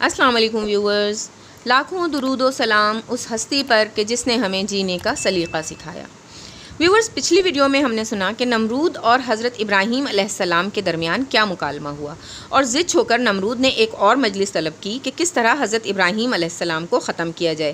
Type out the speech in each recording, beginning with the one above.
السلام علیکم ویورز، لاکھوں درود و سلام اس ہستی پر کہ جس نے ہمیں جینے کا سلیقہ سکھایا۔ ویورز، پچھلی ویڈیو میں ہم نے سنا کہ نمرود اور حضرت ابراہیم علیہ السلام کے درمیان کیا مکالمہ ہوا، اور ضد چھو کر نمرود نے ایک اور مجلس طلب کی کہ کس طرح حضرت ابراہیم علیہ السلام کو ختم کیا جائے۔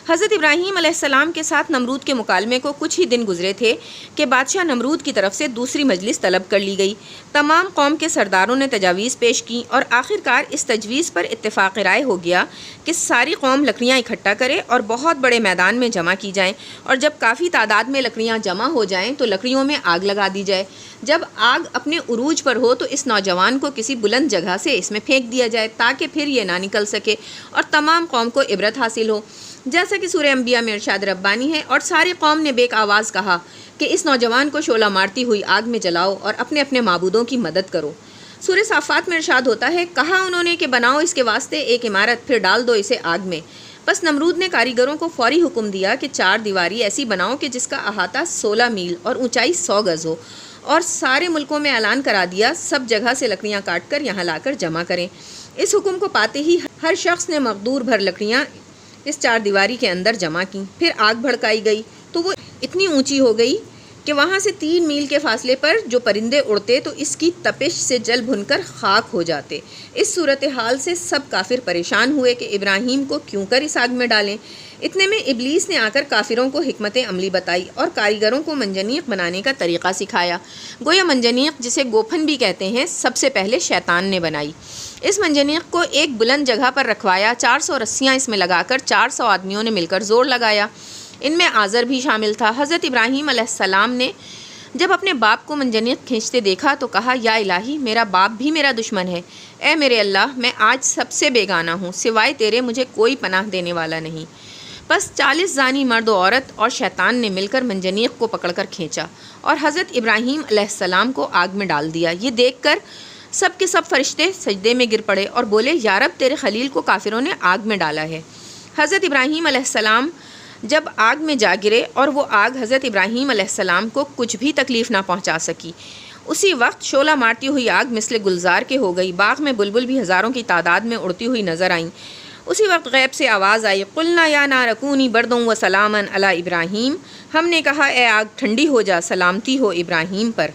حضرت ابراہیم علیہ السلام کے ساتھ نمرود کے مکالمے کو کچھ ہی دن گزرے تھے کہ بادشاہ نمرود کی طرف سے دوسری مجلس طلب کر لی گئی۔ تمام قوم کے سرداروں نے تجاویز پیش کی اور آخرکار اس تجویز پر اتفاق رائے ہو گیا کہ ساری قوم لکڑیاں اکٹھا کرے اور بہت بڑے میدان میں جمع کی جائیں، اور جب کافی تعداد میں لکڑیاں جمع ہو جائیں تو لکڑیوں میں آگ لگا دی جائے۔ جب آگ اپنے عروج پر ہو تو اس نوجوان کو کسی بلند جگہ سے اس میں پھینک دیا جائے تاکہ پھر یہ نہ نکل سکے اور تمام قوم کو عبرت حاصل ہو، جیسا کہ سورہ انبیاء میں ارشاد ربانی ہے۔ اور ساری قوم نے بیک آواز کہا کہ اس نوجوان کو شعلہ مارتی ہوئی آگ میں جلاؤ اور اپنے اپنے معبودوں کی مدد کرو۔ سورہ صافات میں ارشاد ہوتا ہے، کہا انہوں نے کہ بناؤ اس کے واسطے ایک عمارت، پھر ڈال دو اسے آگ میں۔ بس نمرود نے کاریگروں کو فوری حکم دیا کہ 4 دیواری ایسی بناؤ کہ جس کا احاطہ 16 میل اور اونچائی 100 گز ہو، اور سارے ملکوں میں اعلان کرا دیا سب جگہ سے لکڑیاں کاٹ کر یہاں لا کر جمع کریں۔ اس حکم کو پاتے ہی ہر شخص نے مقدور بھر لکڑیاں اس 4 دیواری کے اندر جمع کیں۔ پھر آگ بھڑکائی گئی تو وہ اتنی اونچی ہو گئی کہ وہاں سے 3 میل کے فاصلے پر جو پرندے اڑتے تو اس کی تپش سے جل بھن کر خاک ہو جاتے۔ اس صورتحال سے سب کافر پریشان ہوئے کہ ابراہیم کو کیوں کر اس آگ میں ڈالیں۔ اتنے میں ابلیس نے آ کر کافروں کو حکمت عملی بتائی اور کاریگروں کو منجنیق بنانے کا طریقہ سکھایا۔ گویا منجنیق، جسے گوپھن بھی کہتے ہیں، سب سے پہلے شیطان نے بنائی۔ اس منجنیق کو ایک بلند جگہ پر رکھوایا، 400 رسیاں اس میں لگا کر 400 آدمیوں نے مل کر زور لگایا۔ ان میں آزر بھی شامل تھا۔ حضرت ابراہیم علیہ السلام نے جب اپنے باپ کو منجنیق کھینچتے دیکھا تو کہا، یا الہی، میرا باپ بھی میرا دشمن ہے۔ اے میرے اللہ، میں آج سب سے بیگانہ ہوں، سوائے تیرے مجھے کوئی پناہ دینے والا نہیں۔ بس 40 زانی مرد و عورت اور شیطان نے مل کر منجنیق کو پکڑ کر کھینچا اور حضرت ابراہیم علیہ السلام کو آگ میں ڈال دیا۔ یہ دیکھ کر سب کے سب فرشتے سجدے میں گر پڑے اور بولے، یا رب، تیرے خلیل کو کافروں نے آگ میں ڈالا ہے۔ حضرت ابراہیم علیہ السلام جب آگ میں جا گرے اور وہ آگ حضرت ابراہیم علیہ السلام کو کچھ بھی تکلیف نہ پہنچا سکی، اسی وقت شعلہ مارتی ہوئی آگ مثل گلزار کے ہو گئی۔ باغ میں بلبل بھی ہزاروں کی تعداد میں اڑتی ہوئی نظر آئیں۔ اسی وقت غیب سے آواز آئی، قلنا یا نار کونی بردوں و سلاما علی ابراہیم۔ ہم نے کہا، اے آگ ٹھنڈی ہو جا، سلامتی ہو ابراہیم پر۔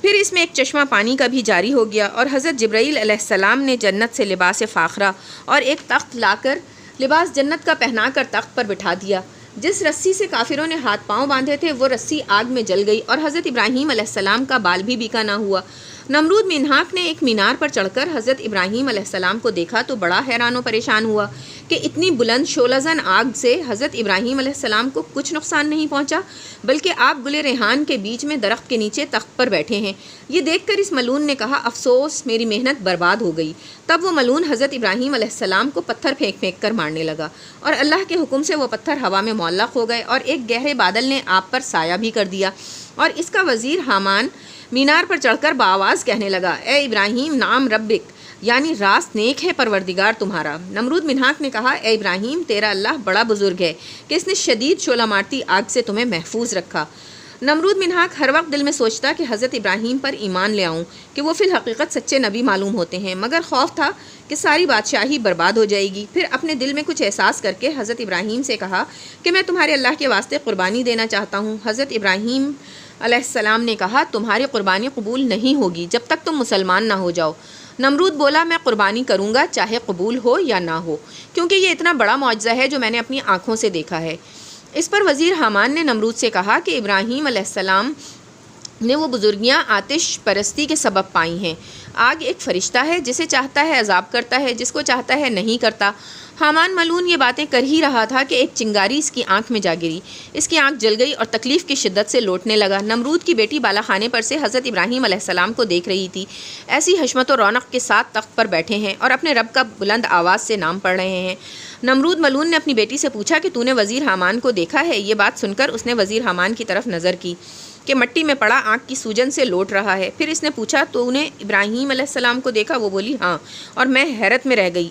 پھر اس میں ایک چشمہ پانی کا بھی جاری ہو گیا، اور حضرت جبرائیل علیہ السلام نے جنت سے لباس فاخرہ اور ایک تخت لا کر لباس جنت کا پہنا کر تخت پر بٹھا دیا۔ جس رسی سے کافروں نے ہاتھ پاؤں باندھے تھے وہ رسی آگ میں جل گئی، اور حضرت ابراہیم علیہ السلام کا بال بھی بیکا نہ ہوا۔ نمرود مینہاک نے ایک مینار پر چڑھ کر حضرت ابراہیم علیہ السلام کو دیکھا تو بڑا حیران و پریشان ہوا کہ اتنی بلند شعلہ زن آگ سے حضرت ابراہیم علیہ السلام کو کچھ نقصان نہیں پہنچا، بلکہ آپ گل ریحان کے بیچ میں درخت کے نیچے تخت پر بیٹھے ہیں۔ یہ دیکھ کر اس ملعون نے کہا، افسوس، میری محنت برباد ہو گئی۔ تب وہ ملعون حضرت ابراہیم علیہ السلام کو پتھر پھینک پھینک کر مارنے لگا، اور اللہ کے حکم سے وہ پتھر ہوا میں معلق ہو گئے، اور ایک گہرے بادل نے آپ پر سایہ بھی کر دیا۔ اور اس کا وزیر حامان مینار پر چڑھ کر بآواز کہنے لگا، اے ابراہیم، نام ربک، یعنی راست نیک ہے پروردگار تمہارا۔ نمرود مینہاک نے کہا، اے ابراہیم، تیرا اللہ بڑا بزرگ ہے کہ اس نے شدید شعلہ مارتی آگ سے تمہیں محفوظ رکھا۔ نمرود مینہاک ہر وقت دل میں سوچتا کہ حضرت ابراہیم پر ایمان لے آؤں، کہ وہ فی الحقیقت سچے نبی معلوم ہوتے ہیں، مگر خوف تھا کہ ساری بادشاہی برباد ہو جائے گی۔ پھر اپنے دل میں کچھ احساس کر کے حضرت ابراہیم سے کہا کہ میں تمہارے اللہ کے واسطے قربانی دینا چاہتا ہوں۔ حضرت ابراہیم علیہ السلام نے کہا، تمہاری قربانی قبول نہیں ہوگی جب تک تم مسلمان نہ ہو جاؤ۔ نمرود بولا، میں قربانی کروں گا چاہے قبول ہو یا نہ ہو، کیونکہ یہ اتنا بڑا معجزہ ہے جو میں نے اپنی آنکھوں سے دیکھا ہے۔ اس پر وزیر حامان نے نمرود سے کہا کہ ابراہیم علیہ السلام نے وہ بزرگیاں آتش پرستی کے سبب پائی ہیں۔ آگ ایک فرشتہ ہے، جسے چاہتا ہے عذاب کرتا ہے، جس کو چاہتا ہے نہیں کرتا۔ حامان ملعون یہ باتیں کر ہی رہا تھا کہ ایک چنگاری اس کی آنکھ میں جا گری۔ اس کی آنکھ جل گئی اور تکلیف کی شدت سے لوٹنے لگا۔ نمرود کی بیٹی بالا خانے پر سے حضرت ابراہیم علیہ السلام کو دیکھ رہی تھی، ایسی حشمت و رونق کے ساتھ تخت پر بیٹھے ہیں اور اپنے رب کا بلند آواز سے نام پڑھ رہے ہیں۔ نمرود ملعون نے اپنی بیٹی سے پوچھا کہ تو نے وزیر حامان کو دیکھا ہے؟ یہ بات سن کر اس نے وزیر حامان کی طرف نظر کی کہ مٹی میں پڑا آنکھ کی سوجن سے لوٹ رہا ہے۔ پھر اس نے پوچھا، تو نے ابراہیم علیہ السلام کو دیکھا؟ وہ بولی، ہاں، اور میں حیرت میں رہ گئی۔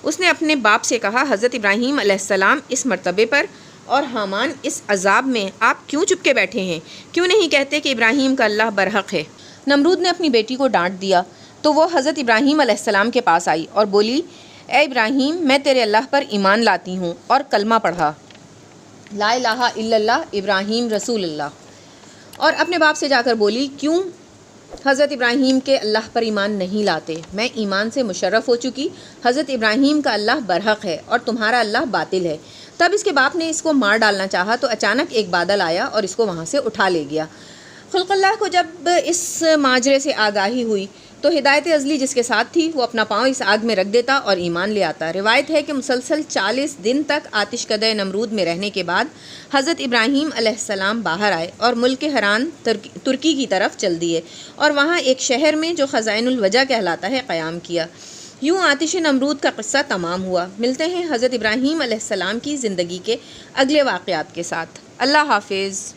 اس نے اپنے باپ سے کہا، حضرت ابراہیم علیہ السلام اس مرتبے پر اور حامان اس عذاب میں آپ کیوں چپ کے بیٹھے ہیں؟ کیوں نہیں کہتے کہ ابراہیم کا اللہ برحق ہے؟ نمرود نے اپنی بیٹی کو ڈانٹ دیا تو وہ حضرت ابراہیم علیہ السلام کے پاس آئی اور بولی، اے ابراہیم میں تیرے اللہ پر ایمان لاتی ہوں، اور کلمہ پڑھا، لا الہ الا اللہ ابراہیم رسول اللہ۔ اور اپنے باپ سے جا کر بولی، کیوں حضرت ابراہیم کے اللہ پر ایمان نہیں لاتے؟ میں ایمان سے مشرف ہو چکی، حضرت ابراہیم کا اللہ برحق ہے اور تمہارا اللہ باطل ہے۔ تب اس کے باپ نے اس کو مار ڈالنا چاہا تو اچانک ایک بادل آیا اور اس کو وہاں سے اٹھا لے گیا۔ خلق اللہ کو جب اس ماجرے سے آگاہی ہوئی تو ہدایت ازلی جس کے ساتھ تھی وہ اپنا پاؤں اس آگ میں رکھ دیتا اور ایمان لے آتا۔ روایت ہے کہ مسلسل 40 دن تک آتش کدہ نمرود میں رہنے کے بعد حضرت ابراہیم علیہ السلام باہر آئے اور ملک حران ترکی کی طرف چل دیے اور وہاں ایک شہر میں جو خزائن الوجہ کہلاتا ہے قیام کیا۔ یوں آتش نمرود کا قصہ تمام ہوا۔ ملتے ہیں حضرت ابراہیم علیہ السلام کی زندگی کے اگلے واقعات کے ساتھ۔ اللہ حافظ۔